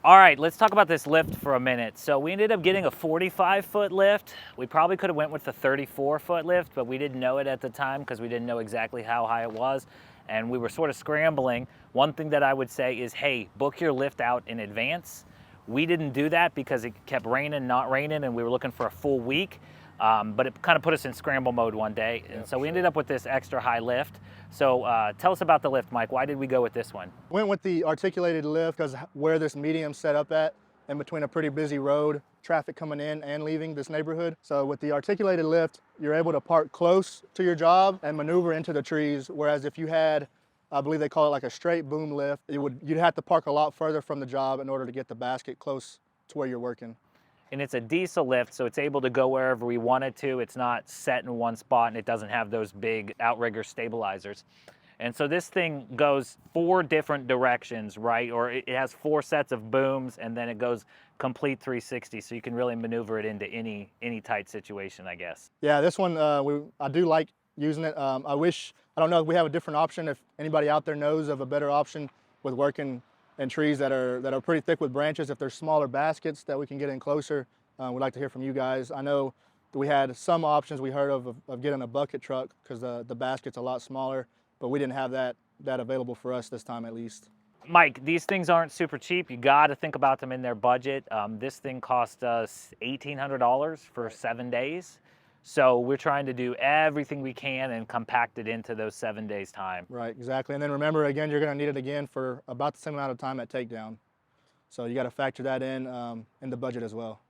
All right, let's talk about this lift for a minute. So we ended up getting a 45-foot lift. We probably could have went with the 34-foot lift, but we didn't know it at the time because we didn't know exactly how high it was. And we were sort of scrambling. One thing that I would say is, hey, book your lift out in advance. We didn't do that because it kept raining, not raining, and we were looking for a full week. But it kind of put us in scramble mode one day. And so we ended up with this extra high lift. So tell us about the lift, Mike. Why did we go with this one? Went with the articulated lift because where this medium's set up at, in between a pretty busy road, traffic coming in and leaving this neighborhood. So with the articulated lift, you're able to park close to your job and maneuver into the trees. Whereas if you had, I believe they call it like a straight boom lift, you'd have to park a lot further from the job in order to get the basket close to where you're working. And it's a diesel lift, so it's able to go wherever we want it to. It's not set in one spot, and it doesn't have those big outrigger stabilizers. And so this thing goes 4 different directions, right? Or it has 4 sets of booms, and then it goes complete 360, so you can really maneuver it into any tight situation, I guess. Yeah, this one, I do like using it. I don't know if we have a different option. If anybody out there knows of a better option with working in trees that are pretty thick with branches, if there's smaller baskets that we can get in closer, we'd like to hear from you guys. I know that we had some options we heard of getting a bucket truck because the basket's a lot smaller, but we didn't have that available for us this time at least. Mike, these things aren't super cheap. You got to think about them in their budget. This thing cost us $1,800 for 7 days. So we're trying to do everything we can and compact it into those 7 days time. Right, exactly. And then remember, again, you're going to need it again for about the same amount of time at takedown. So you got to factor that in the budget as well.